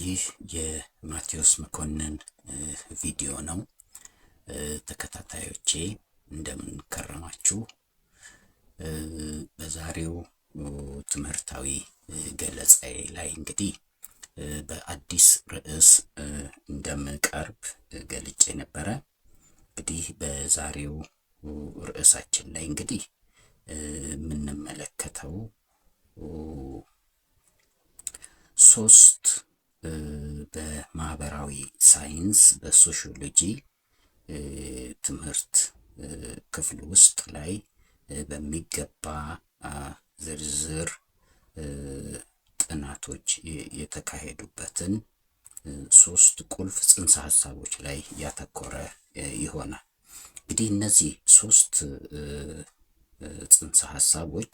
ይህ የማቴዎስ መኮንን ቪዲዮ ነው። ተከታታዮቼ እንደምን ከረማችሁ? በዛሬው ትምህርታዊ ገለጻዬ ላይ እንግዲህ በአዲስ ርዕስ እንደምቀርብ ገልጬ ነበረ። እንግዲህ በዛሬው ርዕሳችን ላይ እንግዲህ የምንመለከተው ሶስት በማህበራዊ ሳይንስ በሶሺዮሎጂ ትምህርት ክፍል ውስጥ ላይ በሚገባ ዝርዝር ጥናቶች የተካሄዱበትን ሶስት ቁልፍ ጽንሰ ሐሳቦች ላይ ያተኮረ ይሆናል። እንግዲህ እነዚህ ሶስት ጽንሰ ሐሳቦች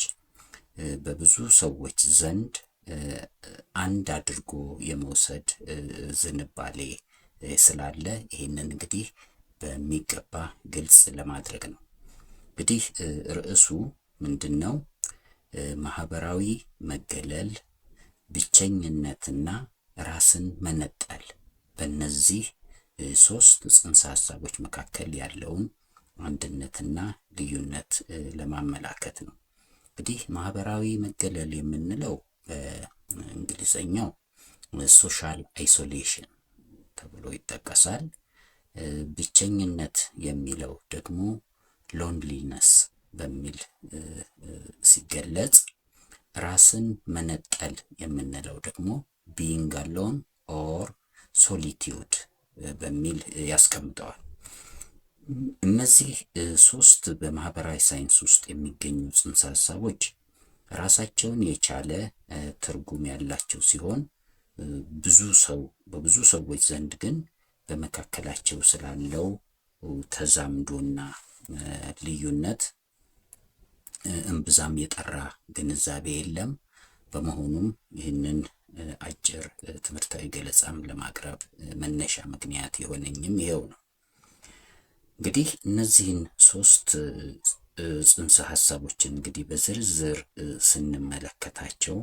በብዙ ሰዎች ዘንድ አንድ አድርጎ የመውሰድ ዝንባሌ ስላለ ይህንን እንግዲህ በሚገባ ግልጽ ለማድረግ ነው። እንግዲህ ርዕሱ ምንድነው? ማህበራዊ መገለል፣ ብቸኝነትና ራስን መነጠል። በእነዚህ ሶስት ጽንሰ ሐሳቦች መካከል ያለውን አንድነትና ልዩነት ለማመላከት ነው። እንግዲህ ማህበራዊ መገለል የምንለው በእንግሊዘኛው ሶሻል አይሶሌሽን ተብሎ ይጠቀሳል። ብቸኝነት የሚለው ደግሞ ሎንሊነስ በሚል ሲገለጽ፣ ራስን መነጠል የምንለው ደግሞ ቢይንግ አሎን ኦር ሶሊቲዩድ በሚል ያስቀምጠዋል። እነዚህ ሶስት በማህበራዊ ሳይንስ ውስጥ የሚገኙ ጽንሰ ሐሳቦች ራሳቸውን የቻለ ትርጉም ያላቸው ሲሆን በብዙ ሰዎች ዘንድ ግን በመካከላቸው ስላለው ተዛምዶና ልዩነት እምብዛም የጠራ ግንዛቤ የለም። በመሆኑም ይህንን አጭር ትምህርታዊ ገለጻም ለማቅረብ መነሻ ምክንያት የሆነኝም ይሄው ነው። እንግዲህ እነዚህን ሶስት ጽንሰ ሐሳቦችን እንግዲህ በዝርዝር ስንመለከታቸው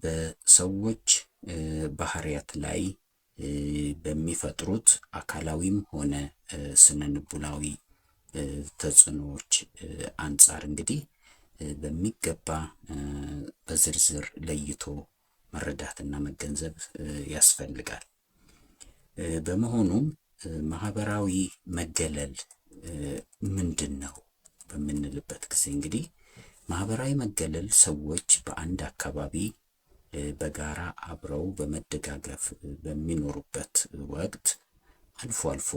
በሰዎች ባህሪያት ላይ በሚፈጥሩት አካላዊም ሆነ ስነልቦናዊ ተጽዕኖዎች አንጻር እንግዲህ በሚገባ በዝርዝር ለይቶ መረዳትና መገንዘብ ያስፈልጋል። በመሆኑም ማህበራዊ መገለል ምንድን ነው በምንልበት ጊዜ እንግዲህ ማህበራዊ መገለል ሰዎች በአንድ አካባቢ በጋራ አብረው በመደጋገፍ በሚኖሩበት ወቅት አልፎ አልፎ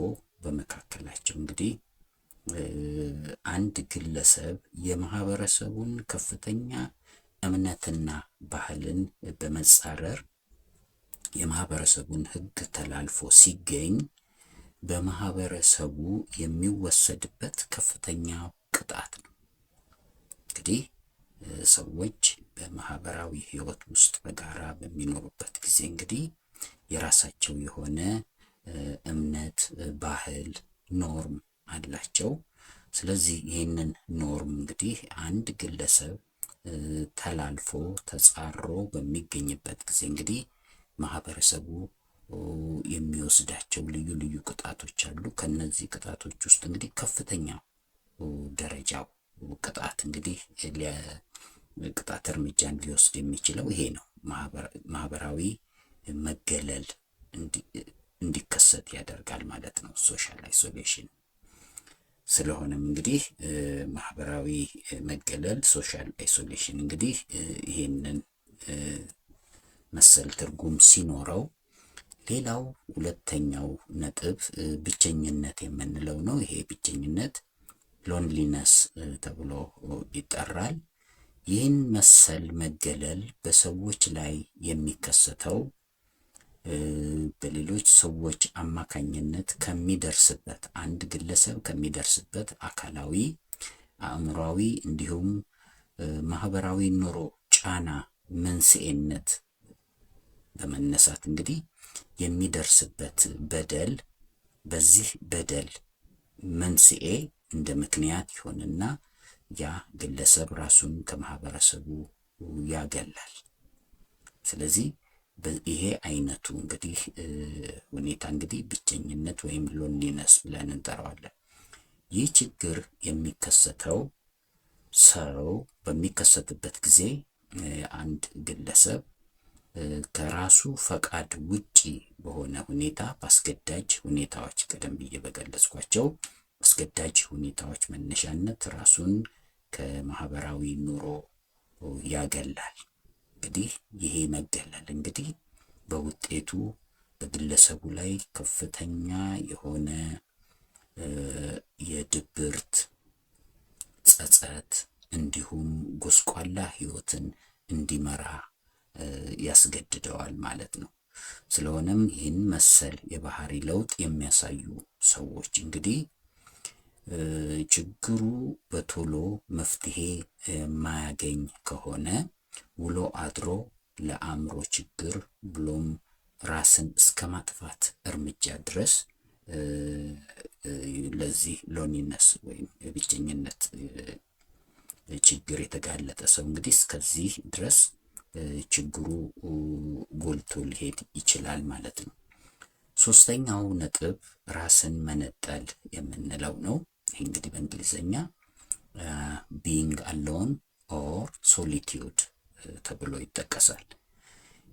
በመካከላቸው እንግዲህ አንድ ግለሰብ የማህበረሰቡን ከፍተኛ እምነትና ባህልን በመጻረር የማህበረሰቡን ሕግ ተላልፎ ሲገኝ በማህበረሰቡ የሚወሰድበት ከፍተኛ ቅጣት ነው። እንግዲህ ሰዎች በማህበራዊ ህይወት ውስጥ በጋራ በሚኖሩበት ጊዜ እንግዲህ የራሳቸው የሆነ እምነት፣ ባህል፣ ኖርም አላቸው። ስለዚህ ይህንን ኖርም እንግዲህ አንድ ግለሰብ ተላልፎ ተጻሮ በሚገኝበት ጊዜ እንግዲህ ማህበረሰቡ የሚወስዳቸው ልዩ ልዩ ቅጣቶች አሉ። ከነዚህ ቅጣቶች ውስጥ እንግዲህ ከፍተኛው ደረጃው ቅጣት እንግዲህ ቅጣት እርምጃን ሊወስድ የሚችለው ይሄ ነው። ማህበራዊ መገለል እንዲከሰት ያደርጋል ማለት ነው፣ ሶሻል አይሶሌሽን። ስለሆነም እንግዲህ ማህበራዊ መገለል ሶሻል አይሶሌሽን እንግዲህ ይሄንን መሰል ትርጉም ሲኖረው፣ ሌላው ሁለተኛው ነጥብ ብቸኝነት የምንለው ነው። ይሄ ብቸኝነት ሎንሊነስ ተብሎ ይጠራል። ይህን መሰል መገለል በሰዎች ላይ የሚከሰተው በሌሎች ሰዎች አማካኝነት ከሚደርስበት አንድ ግለሰብ ከሚደርስበት አካላዊ፣ አእምሯዊ እንዲሁም ማህበራዊ ኑሮ ጫና መንስኤነት በመነሳት እንግዲህ የሚደርስበት በደል በዚህ በደል መንስኤ እንደ ምክንያት ይሆንና ያ ግለሰብ ራሱን ከማህበረሰቡ ያገላል። ስለዚህ ይሄ አይነቱ እንግዲህ ሁኔታ እንግዲህ ብቸኝነት ወይም ሎንሊነስ ብለን እንጠራዋለን። ይህ ችግር የሚከሰተው ሰው በሚከሰትበት ጊዜ አንድ ግለሰብ ከራሱ ፈቃድ ውጪ በሆነ ሁኔታ በአስገዳጅ ሁኔታዎች ቀደም ብዬ በገለጽኳቸው አስገዳጅ ሁኔታዎች መነሻነት ራሱን ከማህበራዊ ኑሮ ያገላል። እንግዲህ ይሄ መገለል እንግዲህ በውጤቱ በግለሰቡ ላይ ከፍተኛ የሆነ የድብርት፣ ጸጸት እንዲሁም ጎስቋላ ህይወትን እንዲመራ ያስገድደዋል ማለት ነው። ስለሆነም ይህን መሰል የባህሪ ለውጥ የሚያሳዩ ሰዎች እንግዲህ ችግሩ በቶሎ መፍትሄ የማያገኝ ከሆነ ውሎ አድሮ ለአእምሮ ችግር ብሎም ራስን እስከ ማጥፋት እርምጃ ድረስ ለዚህ ሎኒነስ ወይም የብቸኝነት ችግር የተጋለጠ ሰው እንግዲህ እስከዚህ ድረስ ችግሩ ጎልቶ ሊሄድ ይችላል ማለት ነው። ሶስተኛው ነጥብ ራስን መነጠል የምንለው ነው። ይህ እንግዲህ በእንግሊዝኛ ቢንግ አሎን ኦር ሶሊቲዩድ ተብሎ ይጠቀሳል።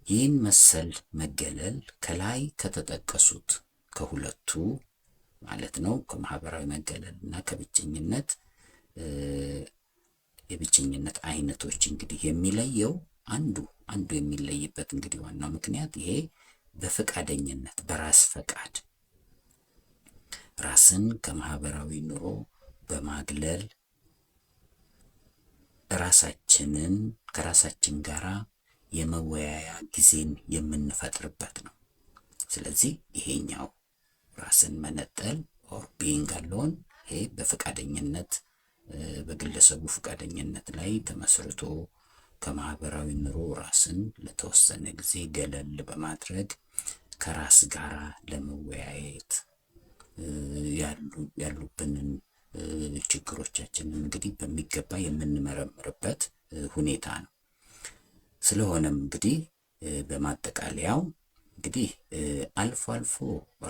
ይህን መሰል መገለል ከላይ ከተጠቀሱት ከሁለቱ ማለት ነው ከማህበራዊ መገለል እና ከብቸኝነት የብቸኝነት አይነቶች እንግዲህ የሚለየው አንዱ የሚለይበት እንግዲህ ዋናው ምክንያት ይሄ በፈቃደኝነት በራስ ፈቃድ ራስን ከማህበራዊ ኑሮ በማግለል ራሳችንን ከራሳችን ጋር የመወያያ ጊዜን የምንፈጥርበት ነው። ስለዚህ ይሄኛው ራስን መነጠል ኦር ቢንግ አሎን ይሄ በፈቃደኝነት በግለሰቡ ፈቃደኝነት ላይ ተመስርቶ ከማህበራዊ ኑሮ ራስን ለተወሰነ ጊዜ ገለል በማድረግ ከራስ ጋር ለመወያየት ያሉብንን ችግሮቻችንን እንግዲህ በሚገባ የምንመረምርበት ሁኔታ ነው። ስለሆነም እንግዲህ በማጠቃለያው እንግዲህ አልፎ አልፎ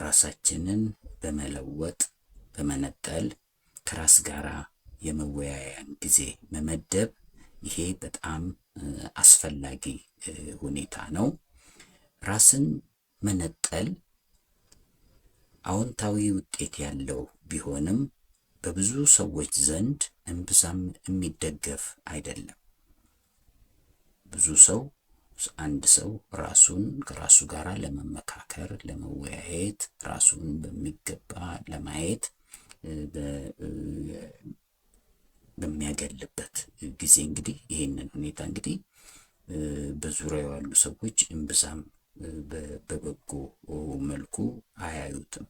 ራሳችንን በመለወጥ በመነጠል ከራስ ጋር የመወያያን ጊዜ መመደብ ይሄ በጣም አስፈላጊ ሁኔታ ነው። ራስን መነጠል አዎንታዊ ውጤት ያለው ቢሆንም በብዙ ሰዎች ዘንድ እምብዛም የሚደገፍ አይደለም። ብዙ ሰው አንድ ሰው ራሱን ከራሱ ጋር ለመመካከር ለመወያየት ራሱን በሚገባ ለማየት በሚያገልበት ጊዜ እንግዲህ ይሄንን ሁኔታ እንግዲህ በዙሪያው ያሉ ሰዎች እምብዛም በበጎ መልኩ አያዩትም።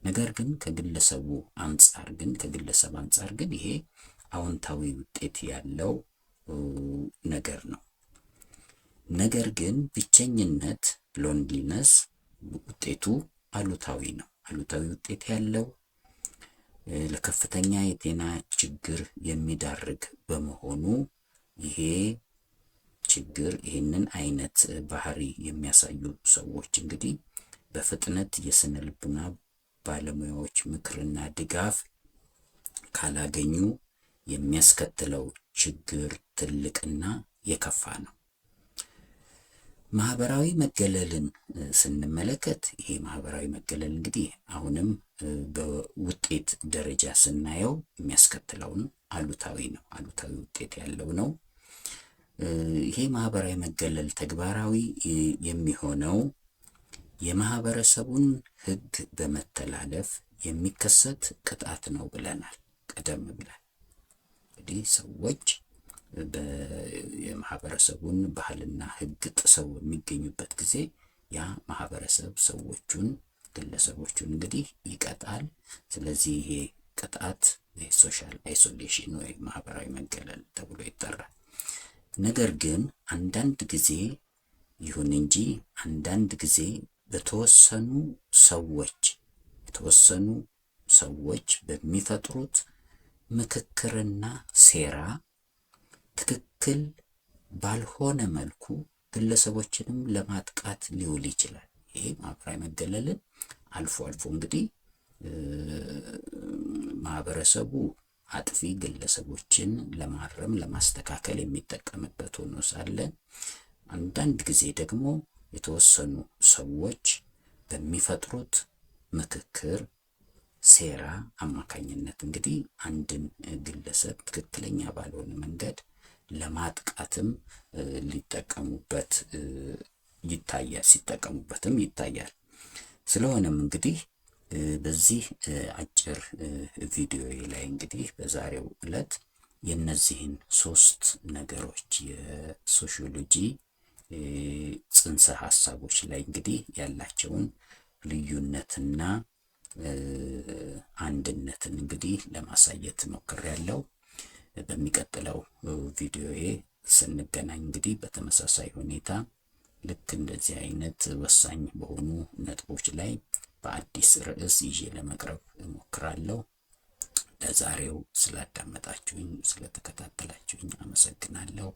ነገር ግን ከግለሰብ አንጻር ግን ይሄ አዎንታዊ ውጤት ያለው ነገር ነው። ነገር ግን ብቸኝነት ሎንሊነስ ውጤቱ አሉታዊ ነው። አሉታዊ ውጤት ያለው ለከፍተኛ የጤና ችግር የሚዳርግ በመሆኑ ይሄ ችግር ይህንን አይነት ባህሪ የሚያሳዩ ሰዎች እንግዲህ በፍጥነት የስነ ልቦና ባለሙያዎች ምክርና ድጋፍ ካላገኙ የሚያስከትለው ችግር ትልቅና የከፋ ነው። ማህበራዊ መገለልን ስንመለከት ይሄ ማህበራዊ መገለል እንግዲህ አሁንም በውጤት ደረጃ ስናየው የሚያስከትለውን አሉታዊ ነው። አሉታዊ ውጤት ያለው ነው። ይሄ ማህበራዊ መገለል ተግባራዊ የሚሆነው የማህበረሰቡን ሕግ በመተላለፍ የሚከሰት ቅጣት ነው ብለናል ቀደም ብለን። እንግዲህ ሰዎች የማህበረሰቡን ባህልና ሕግ ጥሰው የሚገኙበት ጊዜ ያ ማህበረሰብ ግለሰቦቹን እንግዲህ ይቀጣል። ስለዚህ ይሄ ቅጣት ሶሻል አይሶሌሽን ወይም ማህበራዊ መገለል ተብሎ ይጠራል። ነገር ግን አንዳንድ ጊዜ በተወሰኑ ሰዎች በሚፈጥሩት ምክክርና ሴራ ትክክል ባልሆነ መልኩ ግለሰቦችንም ለማጥቃት ሊውል ይችላል። ይሄ ማህበራዊ መገለልን አልፎ አልፎ እንግዲህ ማህበረሰቡ አጥፊ ግለሰቦችን ለማረም ለማስተካከል የሚጠቀምበት ሆኖ ሳለ አንዳንድ ጊዜ ደግሞ የተወሰኑ ሰዎች በሚፈጥሩት ምክክር ሴራ አማካኝነት እንግዲህ አንድን ግለሰብ ትክክለኛ ባልሆነ መንገድ ለማጥቃትም ሊጠቀሙበት ይታያል፣ ሲጠቀሙበትም ይታያል። ስለሆነም እንግዲህ በዚህ አጭር ቪዲዮ ላይ እንግዲህ በዛሬው ዕለት የነዚህን 3 ነገሮች የሶሺዮሎጂ ጽንሰ ሐሳቦች ላይ እንግዲህ ያላቸውን ልዩነትና አንድነትን እንግዲህ ለማሳየት ሞክሬያለሁ። በሚቀጥለው ቪዲዮዬ ስንገናኝ እንግዲህ በተመሳሳይ ሁኔታ ልክ እንደዚህ አይነት ወሳኝ በሆኑ ነጥቦች ላይ በአዲስ ርዕስ ይዤ ለመቅረብ እሞክራለሁ። ለዛሬው ስላዳመጣችሁኝ፣ ስለተከታተላችሁኝ አመሰግናለሁ።